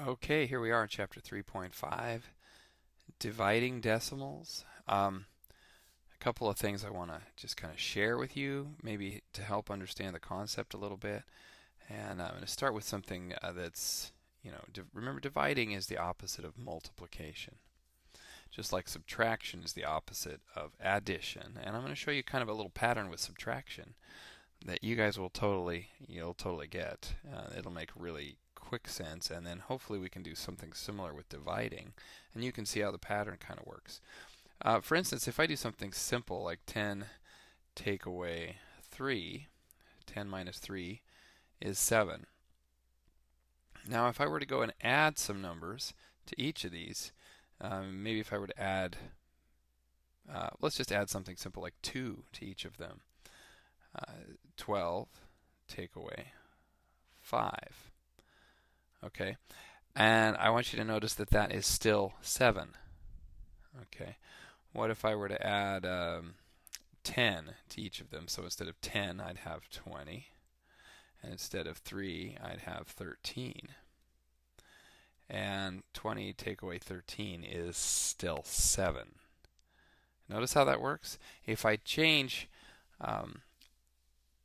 Okay, here we are in chapter 3.5, dividing decimals. A couple of things I want to just kind of share with you, maybe to help understand the concept a little bit. And I'm going to start with something that's, remember dividing is the opposite of multiplication. Just like subtraction is the opposite of addition. And I'm going to show you kind of a little pattern with subtraction that you guys you'll totally get. It'll make really quick sense, and then hopefully we can do something similar with dividing, and you can see how the pattern kind of works. For instance, if I do something simple like 10 take away 3, 10 minus 3 is 7. Now if I were to go and add some numbers to each of these, maybe if I were to add, let's just add something simple like 2 to each of them. 12 take away 5. Okay, and I want you to notice that that is still 7. Okay, what if I were to add 10 to each of them? So instead of 10, I'd have 20, and instead of 3, I'd have 13. And 20 take away 13 is still 7. Notice how that works? If I change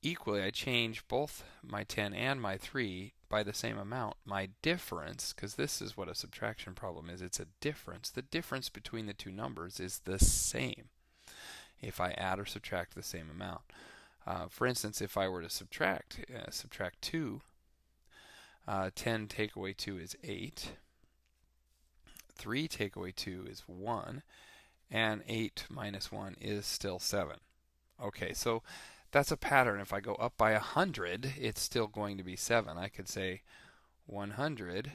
equally, I change both my 10 and my 3 by the same amount. My difference, because this is what a subtraction problem is, it's a difference. The difference between the two numbers is the same if I add or subtract the same amount. For instance, if I were to subtract 2, 10 take away 2 is 8, 3 take away 2 is 1, and 8 minus 1 is still 7. Okay, so that's a pattern. If I go up by 100, it's still going to be 7. I could say 100.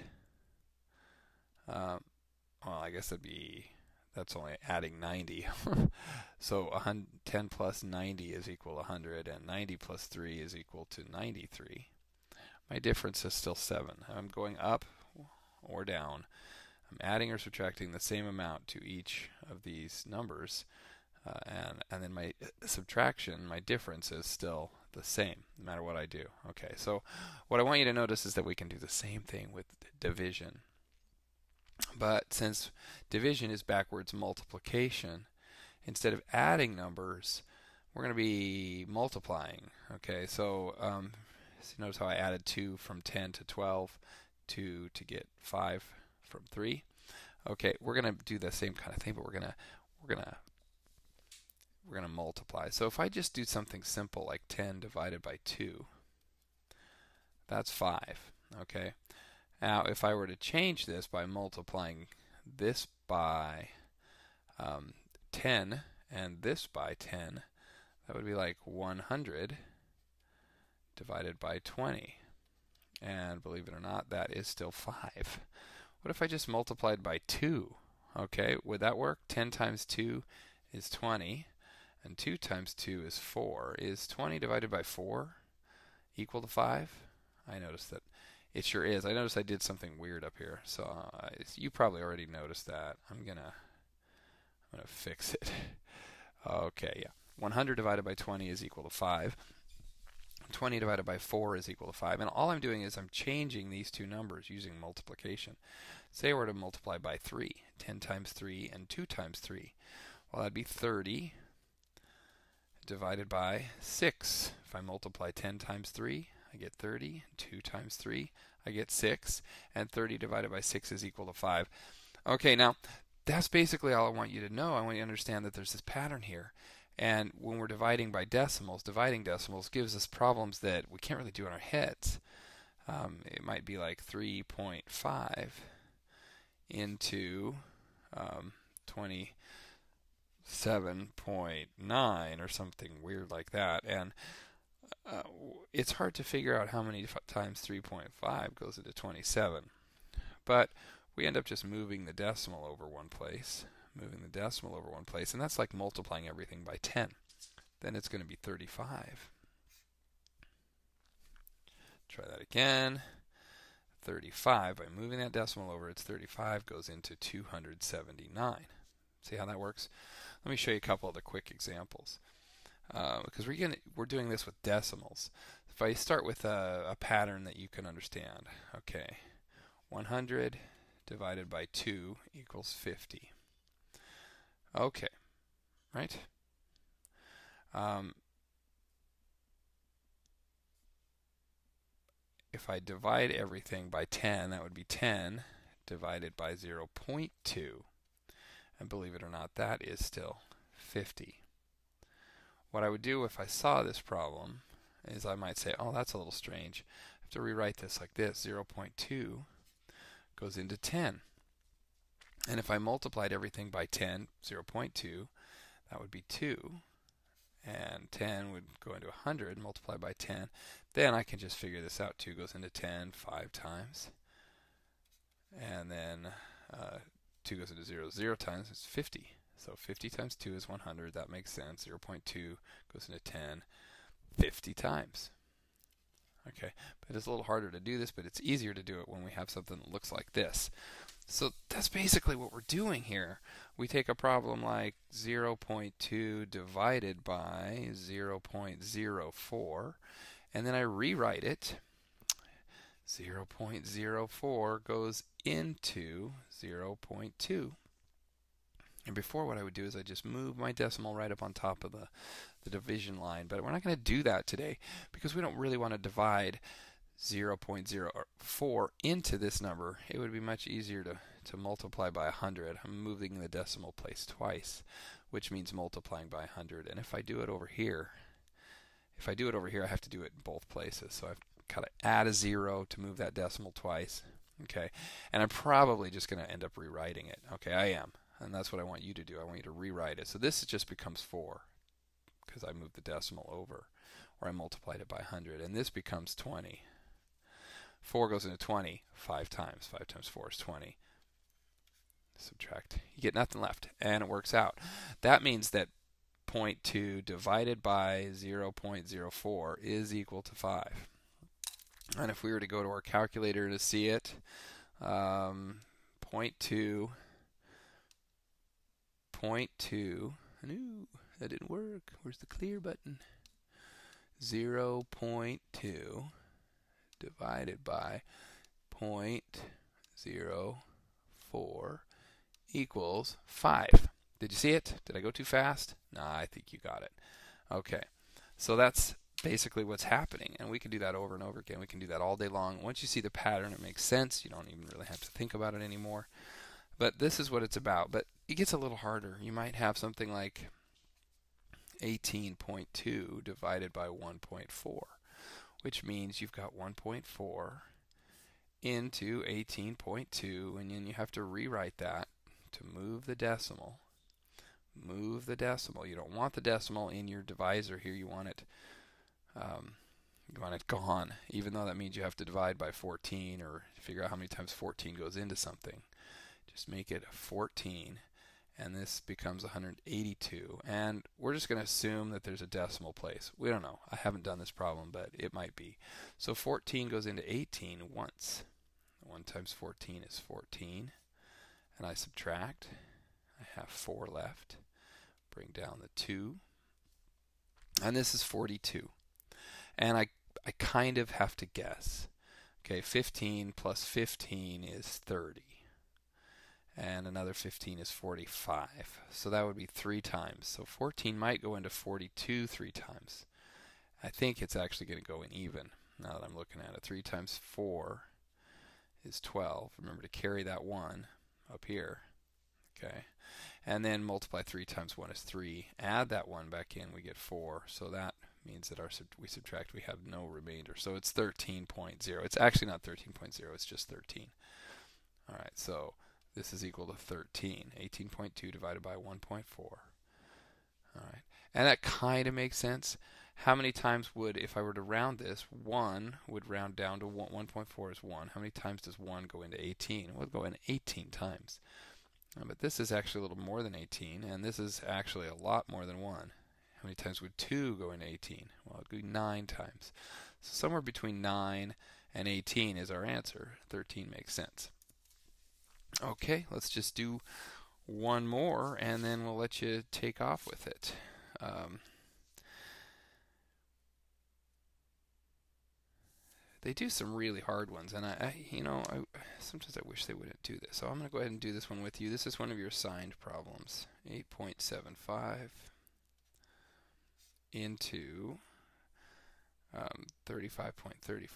Well, I guess that's only adding 90. So 10 plus 90 is equal to 100, and 90 plus 3 is equal to 93. My difference is still 7. I'm going up or down. I'm adding or subtracting the same amount to each of these numbers. And then my subtraction, my difference is still the same, no matter what I do. Okay, so what I want you to notice is that we can do the same thing with division. But since division is backwards multiplication, instead of adding numbers, we're going to be multiplying. Okay, so notice how I added 2 from 10 to 12 to get 5 from 3. Okay, we're going to do the same kind of thing, but we're going to multiply. So if I just do something simple like 10 divided by 2, that's 5. Okay. Now if I were to change this by multiplying this by 10 and this by 10, that would be like 100 divided by 20. And believe it or not, that is still 5. What if I just multiplied by 2? Okay, would that work? 10 times 2 is 20. And 2 times 2 is 4. Is 20 divided by 4 equal to 5? I noticed that it sure is. I noticed I did something weird up here. So you probably already noticed that. I'm gonna fix it. Okay, yeah. 100 divided by 20 is equal to 5. 20 divided by 4 is equal to 5. And all I'm doing is I'm changing these two numbers using multiplication. Say I were to multiply by 3. 10 times 3 and 2 times 3. Well, that'd be 30 divided by 6. If I multiply 10 times 3, I get 30. 2 times 3, I get 6. And 30 divided by 6 is equal to 5. Okay, now that's basically all I want you to know. I want you to understand that there's this pattern here. And when we're dividing by decimals, dividing decimals gives us problems that we can't really do in our heads. It might be like 3.5 into 27.9 or something weird like that. And it's hard to figure out how many times 3.5 goes into 27. But we end up just moving the decimal over one place. And that's like multiplying everything by 10. Then it's going to be 35. Try that again. 35. By moving that decimal over, it's 35 goes into 279. See how that works? Let me show you a couple of the quick examples. Because we're doing this with decimals. If I start with a pattern that you can understand. Okay. 100 divided by 2 equals 50. Okay, right? If I divide everything by 10, that would be 10 divided by 0.2. And believe it or not, that is still 50. What I would do if I saw this problem is I might say, oh, that's a little strange. I have to rewrite this like this. 0.2 goes into 10. And if I multiplied everything by 10, 0.2, that would be 2. And 10 would go into 100, multiplied by 10. Then I can just figure this out. 2 goes into 10 5 times. And then 2 goes into 0 0 times. It's 50. So 50 times 2 is 100. That makes sense. 0.2 goes into 10 50 times. Okay, but it's a little harder to do this, but it's easier to do it when we have something that looks like this. So that's basically what we're doing here. We take a problem like 0.2 divided by 0.04, and then I rewrite it. 0.04 goes into 0.2. And before, what I would do is I just move my decimal right up on top of the division line. But we're not going to do that today because we don't really want to divide 0.04 into this number. It would be much easier to multiply by 100. I'm moving the decimal place twice, which means multiplying by 100. And if I do it over here, I have to do it in both places. So I've got to add a 0 to move that decimal twice. Okay, and I'm probably just going to end up rewriting it. Okay, I am. And that's what I want you to do. I want you to rewrite it. So this just becomes 4 because I moved the decimal over, or I multiplied it by 100. And this becomes 20. 4 goes into 20 5 times. 5 times 4 is 20. Subtract. You get nothing left, and it works out. That means that 0.2 divided by 0.04 is equal to 5. And if we were to go to our calculator to see it, 0.2, no, that didn't work. Where's the clear button? 0.2 divided by 0.04 equals 5. Did you see it? Did I go too fast? Nah, I think you got it. Okay, so that's basically what's happening, and we can do that over and over again. We can do that all day long. Once you see the pattern, it makes sense. You don't even really have to think about it anymore. But this is what it's about. But it gets a little harder. You might have something like 18.2 divided by 1.4, which means you've got 1.4 into 18.2, and then you have to rewrite that to move the decimal. Move the decimal. You don't want the decimal in your divisor here. You want it gone, even though that means you have to divide by 14 or figure out how many times 14 goes into something. Just make it 14, and this becomes 182. And we're just going to assume that there's a decimal place. We don't know. I haven't done this problem, but it might be. So 14 goes into 18 once. 1 times 14 is 14. And I subtract. I have 4 left. Bring down the 2. And this is 42. And I kind of have to guess. Okay, 15 plus 15 is 30. And another 15 is 45. So that would be 3 times. So 14 might go into 42 3 times. I think it's actually going to go in even now that I'm looking at it. 3 times 4 is 12. Remember to carry that 1 up here. Okay. And then multiply 3 times 1 is 3. Add that 1 back in, we get 4. So that means that we subtract, we have no remainder. So it's 13.0. It's actually not 13.0, it's just 13. All right, so this is equal to 13. 18.2 divided by 1.4. All right, and that kind of makes sense. How many times would, if I were to round this, 1 would round down to 1. 1.4 is 1. How many times does 1 go into 18? It would go in 18 times. But this is actually a little more than 18, and this is actually a lot more than 1. How many times would 2 go into 18? Well, it would go 9 times. So somewhere between 9 and 18 is our answer. 13 makes sense. Okay, let's just do one more, and then we'll let you take off with it. they do some really hard ones, and sometimes I wish they wouldn't do this. So I'm going to go ahead and do this one with you. This is one of your assigned problems. 8.75 into 35.35.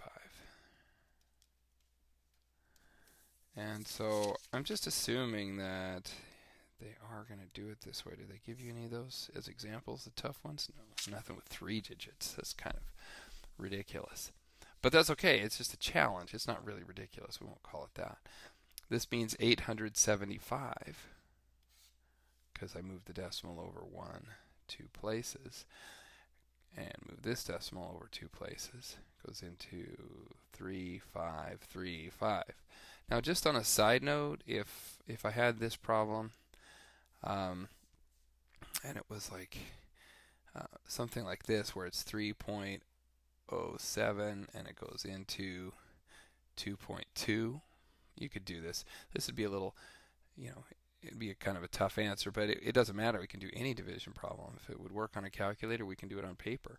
And so I'm just assuming that they are going to do it this way. Do they give you any of those as examples, the tough ones? No, nothing with 3 digits. That's kind of ridiculous. But that's okay. It's just a challenge. It's not really ridiculous. We won't call it that. This means 875, because I moved the decimal over 2 places, and move this decimal over 2 places. Goes into 3535. Now, just on a side note, if I had this problem, and it was like something like this, where it's 3.07 and it goes into 2.2, you could do this. This would be a little, it'd be a kind of a tough answer, but it doesn't matter. We can do any division problem. If it would work on a calculator, we can do it on paper.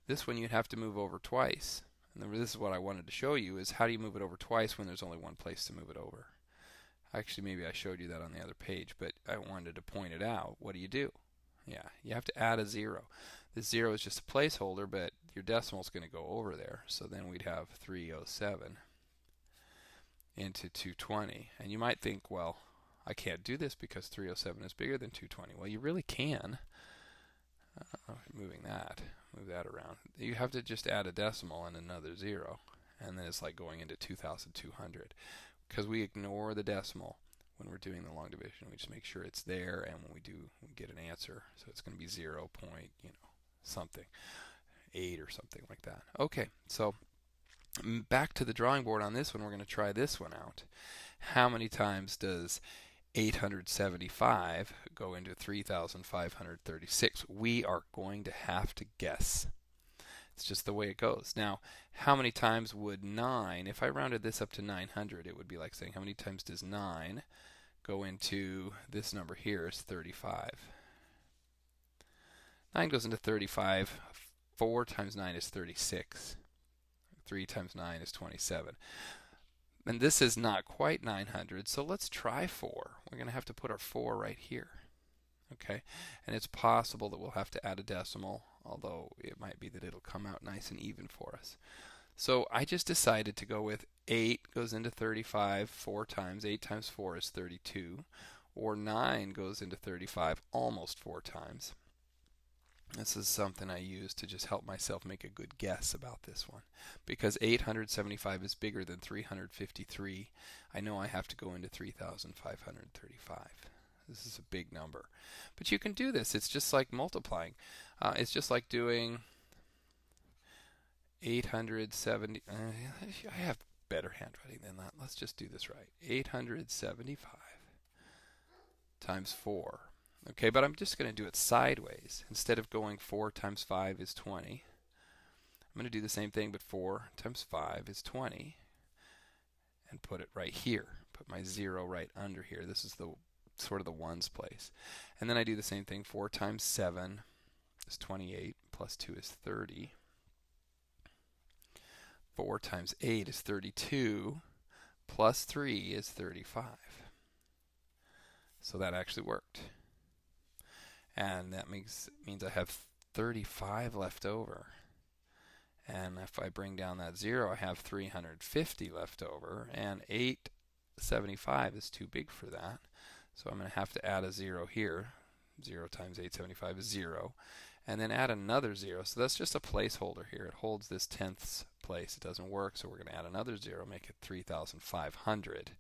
This one you'd have to move over twice. And this is what I wanted to show you, is how do you move it over twice when there's only one place to move it over. Actually, maybe I showed you that on the other page, but I wanted to point it out. What do? Yeah, you have to add a 0. This 0 is just a placeholder, but your decimal is going to go over there. So then we'd have 307 into 220. And you might think, well, I can't do this because 307 is bigger than 220. Well, you really can. Move that around. You have to just add a decimal and another 0, and then it's like going into 2,200. Because we ignore the decimal when we're doing the long division. We just make sure it's there, and when we do, we get an answer. So it's going to be 0 point, something, 8 or something like that. Okay, so back to the drawing board on this one. We're going to try this one out. How many times does 875 go into 3,536? We are going to have to guess. It's just the way it goes. Now, how many times would 9, if I rounded this up to 900, it would be like saying, how many times does 9 go into this number here is 35? 9 goes into 35. 4 times 9 is 36. 3 times 9 is 27. And this is not quite 900, so let's try 4. We're going to have to put our 4 right here. Okay, and it's possible that we'll have to add a decimal, although it might be that it'll come out nice and even for us. So I just decided to go with 8 goes into 35 4 times. 8 times 4 is 32. Or 9 goes into 35 almost 4 times. This is something I use to just help myself make a good guess about this one. Because 875 is bigger than 353, I know I have to go into 3,535. This is a big number. But you can do this. It's just like multiplying. It's just like doing 870. I have better handwriting than that. Let's just do this right. 875 times 4. Okay, but I'm just going to do it sideways. Instead of going 4 times 5 is 20, I'm going to do the same thing, but 4 times 5 is 20. And put it right here. Put my 0 right under here. This is the sort of the ones place. And then I do the same thing. 4 times 7 is 28, plus 2 is 30. 4 times 8 is 32, plus 3 is 35. So that actually worked. And that means I have 35 left over. And if I bring down that 0, I have 350 left over. And 875 is too big for that. So I'm going to have to add a 0 here. 0 times 875 is 0. And then add another 0. So that's just a placeholder here. It holds this tenths place. It doesn't work, so we're going to add another 0, make it 3,500.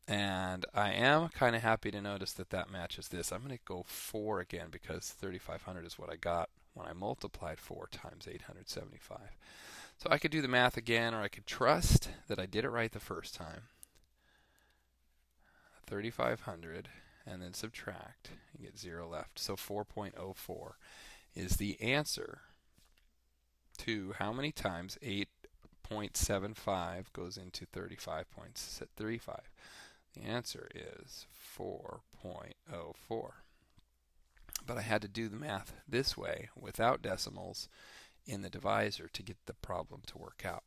And I am kind of happy to notice that that matches this. I'm going to go 4 again because 3,500 is what I got when I multiplied 4 times 875. So I could do the math again, or I could trust that I did it right the first time. 3,500 and then subtract and get 0 left. So 4.04 is the answer to how many times 8.75 goes into 35.35. The answer is 4.04. But I had to do the math this way without decimals in the divisor to get the problem to work out.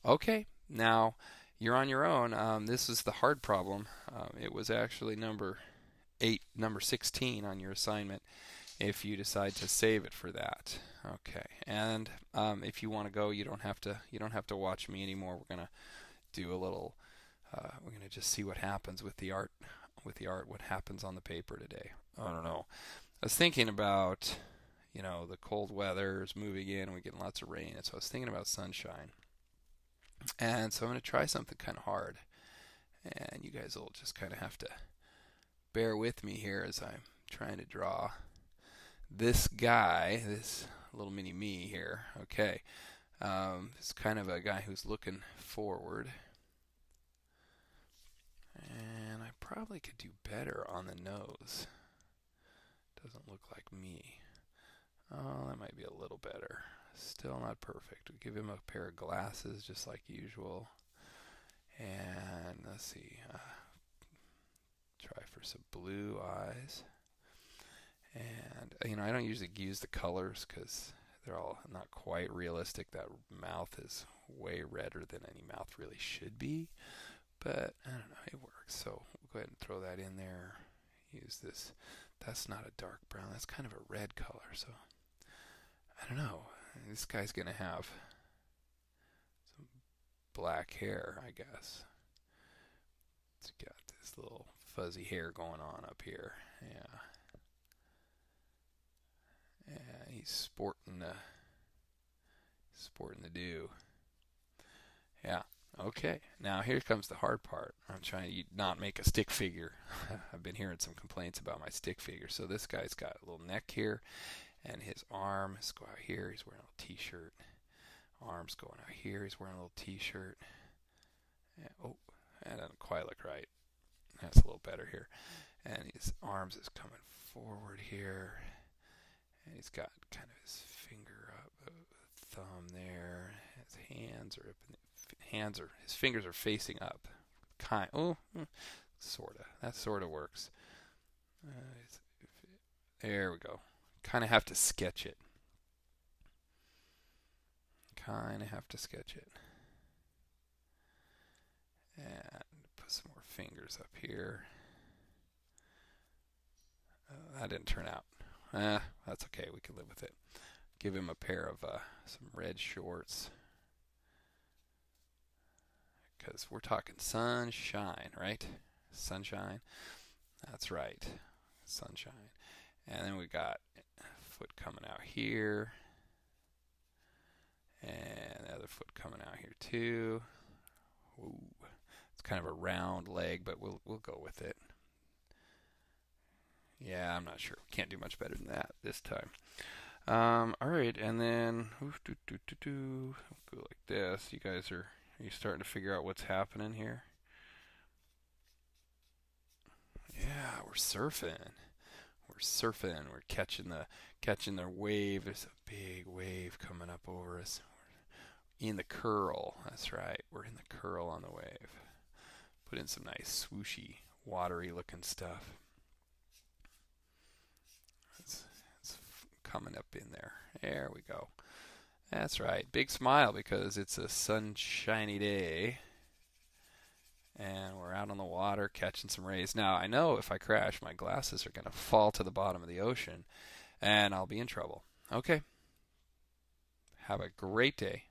Okay, now you're on your own. This is the hard problem. It was actually number 16 on your assignment if you decide to save it for that. Okay, and if you want to go, you don't have to watch me anymore. We're gonna do a little. We're gonna just see what happens with the art. What happens on the paper today? I don't know. I was thinking about, the cold weather is moving in. We're getting lots of rain, and so I was thinking about sunshine. And so I'm gonna try something kind of hard, and you guys will just kind of have to bear with me here as I'm trying to draw this guy, this little mini me here. Okay, it's kind of a guy who's looking forward, and I probably could do better on the nose. Doesn't look like me. Oh, that might be a little better. Still not perfect. We'll give him a pair of glasses just like usual. And let's see. Try for some blue eyes. And, I don't usually use the colors because they're all not quite realistic. That mouth is way redder than any mouth really should be. But, I don't know, it works. So we'll go ahead and throw that in there. Use this. That's not a dark brown. That's kind of a red color. So, I don't know. This guy's going to have some black hair, I guess. It's got this little fuzzy hair going on up here. Yeah. Yeah, he's sporting the do. Yeah. Okay. Now here comes the hard part. I'm trying to not make a stick figure. I've been hearing some complaints about my stick figure. So this guy's got a little neck here, and his arms go out here. He's wearing a little t-shirt. Arms going out here. He's wearing a little t-shirt. Yeah, oh, that doesn't quite look right. That's a little better here. And his arms is coming forward here. And he's got kind of his finger up, thumb there. His hands are up. His fingers are facing up. Sorta. That sorta works. There we go. Kind of have to sketch it. And put some more fingers up here. That didn't turn out. That's okay. We can live with it. Give him a pair of some red shorts. Because we're talking sunshine, right? Sunshine. That's right. Sunshine. And then we got foot coming out here. And the other foot coming out here too. Ooh. It's kind of a round leg, but we'll go with it. Yeah, I'm not sure. Can't do much better than that this time. All right, and then go like this. You guys are you starting to figure out what's happening here? Yeah, we're surfing. We're catching the wave. There's a big wave coming up over us. We're in the curl. That's right. We're in the curl on the wave. Put in some nice swooshy, watery looking stuff. It's coming up in there. There we go. That's right. Big smile because it's a sunshiny day. And we're out on the water catching some rays. Now, I know if I crash, my glasses are going to fall to the bottom of the ocean, and I'll be in trouble. Okay. Have a great day.